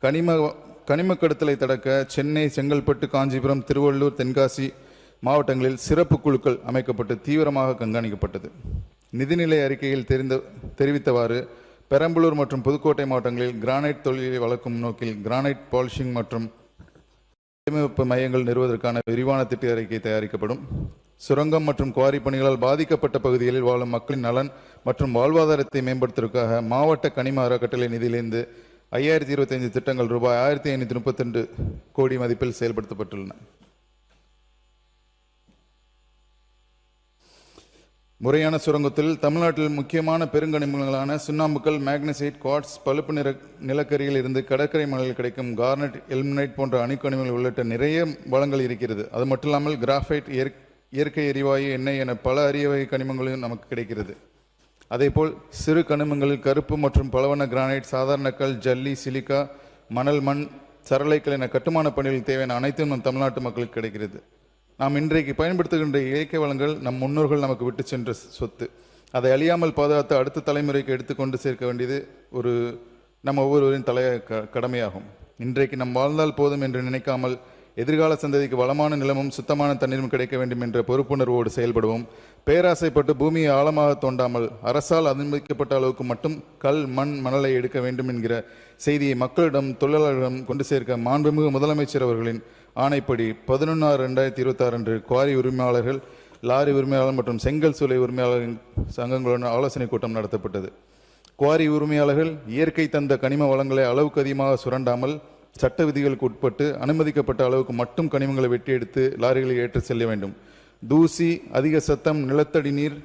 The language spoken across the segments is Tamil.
கனிம கடத்தலை தடுக்க சென்னை, செங்கல்பட்டு, காஞ்சிபுரம், திருவள்ளூர், தென்காசி மாவட்டங்களில் சிறப்பு குழுக்கள் அமைக்கப்பட்டு தீவிரமாக கண்காணிக்கப்பட்டது. நிதிநிலை அறிக்கையில் தெரிவித்தவாறு பெரம்பலூர் மற்றும் புதுக்கோட்டை மாவட்டங்களில் கிரானைட் தொழிலை வளர்க்கும் நோக்கில் கிரானைட் பாலிஷிங் மற்றும் தொழில்நுட்ப மையங்கள் நிறுவுவதற்கான விரிவான திட்ட அறிக்கை தயாரிக்கப்படும். சுரங்கம் மற்றும் குவாரி பணிகளால் பாதிக்கப்பட்ட பகுதிகளில் வாழும் மக்களின் நலன் மற்றும் வாழ்வாதாரத்தை மேம்படுத்துவதற்காக மாவட்ட கனிம அறக்கட்டளை நிதியிலிருந்து 5025 திட்டங்கள் ரூபாய் 1532 கோடி மதிப்பில் செயல்படுத்தப்பட்டுள்ளன. முறையான சுரங்கத்தில் தமிழ்நாட்டில் முக்கியமான பெருங்கனிமங்களான சுண்ணாம்புக்கல், மேக்னசைட், குவார்ட்ஸ், பழுப்பு நிலக்கரியில் இருந்து கடற்கரை மணலில் கிடைக்கும் கார்னட், எல்மினைட் போன்ற அணுக்கனிமங்கள் உள்ளிட்ட நிறைய வளங்கள் இருக்கிறது. அது மட்டும் இல்லாமல் கிராஃபைட், இயற்கை எரிவாயு, எண்ணெய் என பல அரிய வகை கனிமங்களும் நமக்கு கிடைக்கிறது. அதேபோல் சிறு கனிமங்களில் கருப்பு மற்றும் பலவண்ண கிரானைட், சாதாரண கல், ஜல்லி, சிலிக்கா, மணல், மண், சரளைக்கல் என கட்டுமான பணிகளில் தேவையான அனைத்தும் நம் தமிழ்நாட்டு மக்களுக்கு கிடைக்கிறது. நாம் இன்றைக்கு பயன்படுத்துகின்ற இயற்கை வளங்கள் நம் முன்னோர்கள் நமக்கு விட்டு சென்ற சொத்து. அதை அழியாமல் பாதுகாத்து அடுத்த தலைமுறைக்கு எடுத்துக்கொண்டு சேர்க்க வேண்டியது நம்ம ஒவ்வொருவரின் கடமையாகும். இன்றைக்கு நம் வாழ்ந்தால் போதும் என்று நினைக்காமல் எதிர்கால சந்ததிக்கு வளமான நிலமும் சுத்தமான தண்ணீரும் கிடைக்க வேண்டும் என்ற பொறுப்புணர்வோடு செயல்படுவோம். பேராசைப்பட்டு பூமியை ஆழமாக தோண்டாமல் அரசால் அனுமதிக்கப்பட்ட அளவுக்கு மட்டும் கல், மண், மணலை எடுக்க வேண்டும் என்கிற செய்தியை மக்களிடம், தொழிலாளர்களிடம் கொண்டு சேர்க்க மாண்புமிகு முதலமைச்சர் அவர்களின் ஆணைப்படி 11/6/2026 அன்று குவாரி உரிமையாளர்கள், லாரி உரிமையாளர் மற்றும் செங்கல் சூளை உரிமையாளர்களின் சங்கங்களுடன் ஆலோசனை கூட்டம் நடத்தப்பட்டது. குவாரி உரிமையாளர்கள் இயற்கை தந்த கனிம வளங்களை அளவுக்கு அதிகமாக சுரண்டாமல் சட்ட விதிகளுக்கு உட்பட்டு அனுமதிக்கப்பட்ட அளவுக்கு மட்டும் கனிமங்களை வெட்டி எடுத்து லாரிகளில் ஏற்று செல்ல வேண்டும். தூசி, அதிக சத்தம், நிலத்தடி நீர்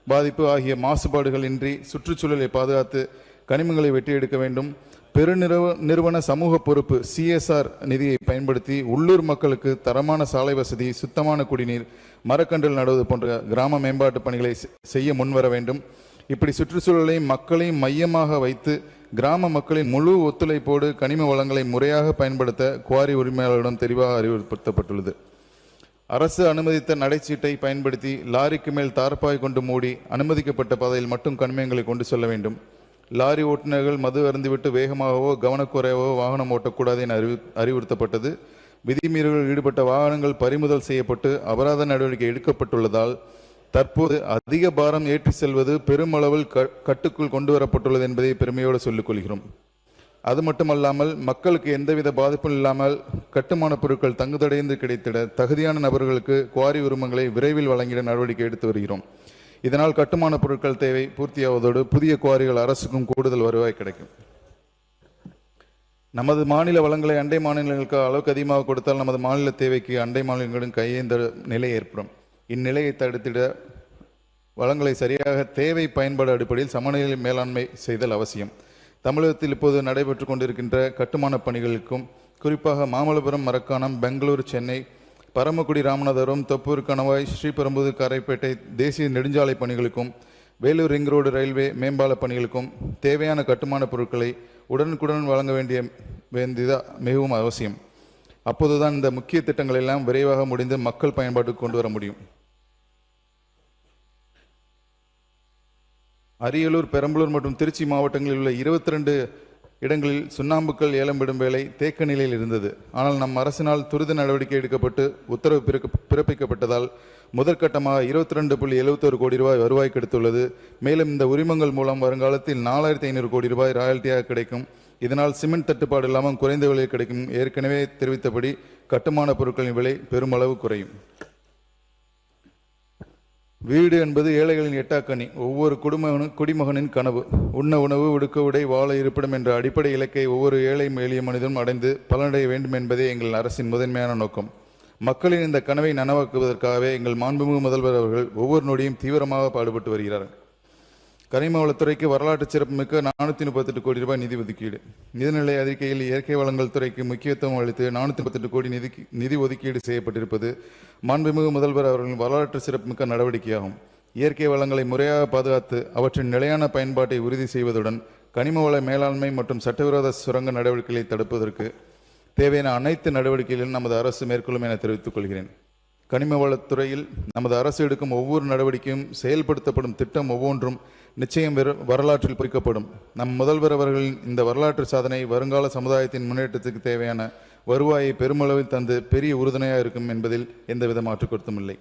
பாதிப்பு ஆகிய மாசுபாடுகள் இன்றி சுற்றுச்சூழலை பாதுகாத்து கனிமங்களை வெட்டி எடுக்க வேண்டும். பெருநிறுவன சமூக பொறுப்பு CSR நிதியை பயன்படுத்தி உள்ளூர் மக்களுக்கு தரமான சாலை வசதி, சுத்தமான குடிநீர், மரக்கன்றுகள் நடுவது போன்ற கிராம மேம்பாட்டு பணிகளை செய்ய முன்வர வேண்டும். இப்படி சுற்றுச்சூழலையும் மக்களையும் மையமாக வைத்து கிராம மக்களின் முழு ஒத்துழைப்போடு கனிம வளங்களை முறையாக பயன்படுத்த குவாரி உரிமையாளர்களிடம் தெளிவாக அறிவுறுத்தப்பட்டுள்ளது. அரசு அனுமதித்த நடைச்சீட்டை பயன்படுத்தி லாரிக்கு மேல் தார்ப்பாய் கொண்டு மூடி அனுமதிக்கப்பட்ட பாதையில் மட்டும் கனிமங்களை கொண்டு செல்ல வேண்டும். லாரி ஓட்டுநர்கள் மது அருந்திவிட்டு வேகமாகவோ கவனக்குறைவோ வாகனம் ஓட்டக்கூடாது என அறிவுறுத்தப்பட்டது. விதிமீறல்களில் ஈடுபட்ட வாகனங்கள் பறிமுதல் செய்யப்பட்டு அபராத நடவடிக்கை எடுக்கப்பட்டுள்ளதால் தற்போது அதிக பாரம் ஏற்றி செல்வது பெருமளவில் கட்டுக்குள் கொண்டு வரப்பட்டுள்ளது என்பதை பெருமையோடு சொல்லிக் கொள்கிறோம். அது மட்டுமல்லாமல் மக்களுக்கு எந்தவித பாதிப்பும் இல்லாமல் கட்டுமான பொருட்கள் தங்குதடைந்து கிடைத்திட தகுதியான நபர்களுக்கு குவாரி உரிமங்களை விரைவில் வழங்கிட நடவடிக்கை எடுத்து வருகிறோம். இதனால் கட்டுமான பொருட்கள் தேவை பூர்த்தியாவதோடு புதிய குவாரிகள் அரசுக்கும் கூடுதல் வருவாய் கிடைக்கும். நமது மாநில வளங்களை அண்டை மாநிலங்களுக்கு அளவுக்கு அதிகமாக கொடுத்தால் நமது மாநில தேவைக்கு அண்டை மாநிலங்களுடன் கையேந்த நிலை ஏற்படும். இந்நிலையை தடுத்திட வளங்களை சரியாக தேவை பயன்பாடு அடிப்படையில் சமநிலை மேலாண்மை செய்தல் அவசியம். தமிழகத்தில் இப்போது நடைபெற்று கொண்டிருக்கின்ற கட்டுமான பணிகளுக்கும் குறிப்பாக மாமல்லபுரம், மரக்காணம், பெங்களூரு, சென்னை, பரமக்குடி, ராமநாதபுரம், தொப்பூர், கணவாய், ஸ்ரீபெரும்புதூர், காரைப்பேட்டை தேசிய நெடுஞ்சாலை பணிகளுக்கும் வேலூர் ரிங் ரோடு ரயில்வே மேம்பால பணிகளுக்கும் தேவையான கட்டுமான பொருட்களை உடனுக்குடன் வழங்க வேண்டியது மிகவும் அவசியம். அப்போதுதான் இந்த முக்கிய திட்டங்கள் எல்லாம் விரைவாக முடிந்து மக்கள் பயன்பாட்டுக்கு கொண்டு வர முடியும். அரியலூர், பெரம்பலூர் மற்றும் திருச்சி மாவட்டங்களில் உள்ள 22 இடங்களில் சுண்ணாம்புக்கள் ஏலம் விடும் வேலை தேக்க நிலையில் இருந்தது. ஆனால் நம் அரசினால் துரித நடவடிக்கை எடுக்கப்பட்டு உத்தரவு பிறப்பிக்கப்பட்டதால் முதற்கட்டமாக 22.71 கோடி ரூபாய் வருவாய் கிடைத்துள்ளது. மேலும் இந்த உரிமங்கள் மூலம் வருங்காலத்தில் 4500 கோடி ரூபாய் ராயல்ட்டியாக கிடைக்கும். இதனால் சிமெண்ட் தட்டுப்பாடு இல்லாமல் குறைந்த விலையில் கிடைக்கும். ஏற்கனவே தெரிவித்தபடி கட்டுமான பொருட்களின் விலை பெருமளவு குறையும். வீடு என்பது ஏழைகளின் எட்டாக்கனி, ஒவ்வொரு குடிமகனின் கனவு. உண்ண உணவு, உடுக்க உடை, வாழ இருப்பிடம் என்ற அடிப்படை இலக்கை ஒவ்வொரு ஏழை எளிய மனிதனும் அடைந்து பலனடைய வேண்டும் என்பதே எங்கள் அரசின் முதன்மையான நோக்கம். மக்களின் இந்த கனவை நனவாக்குவதற்காகவே எங்கள் மாண்புமிகு முதல்வர் அவர்கள் ஒவ்வொரு நொடியும் தீவிரமாக பாடுபட்டு வருகிறார்கள். கனிம வளத்துறைக்கு வரலாற்று சிறப்புமிக்க 438 கோடி ரூபாய் நிதி ஒதுக்கீடு. நிதிநிலை அறிக்கையில் இயற்கை வளங்கள் துறைக்கு முக்கியத்துவம் அளித்து 438 கோடி நிதி ஒதுக்கீடு செய்யப்பட்டிருப்பது மாண்புமிகு முதல்வர் அவர்களின் வரலாற்று சிறப்புமிக்க நடவடிக்கையாகும். இயற்கை வளங்களை முறையாக பாதுகாத்து அவற்றின் நிலையான பயன்பாட்டை உறுதி செய்வதுடன் கனிம வள மேலாண்மை மற்றும் சட்டவிரோத சுரங்க நடவடிக்கைகளை தடுப்பதற்கு தேவையான அனைத்து நடவடிக்கைகளிலும் நமது அரசு மேற்கொள்ளும் என தெரிவித்துக் கொள்கிறேன். கனிம வளத்துறையில் நமது அரசு எடுக்கும் ஒவ்வொரு நடவடிக்கையும் செயல்படுத்தப்படும் திட்டம் ஒவ்வொன்றும் நிச்சயம் வரலாற்றில் பொறிக்கப்படும். நம் முதல்வர் அவர்களின் இந்த வரலாற்று சாதனை வருங்கால சமுதாயத்தின் முன்னேற்றத்துக்கு தேவையான வருவாயை பெருமளவில் தந்து பெரிய உறுதுணையாக இருக்கும் என்பதில் எந்தவித மாற்று கருத்தும் இல்லை.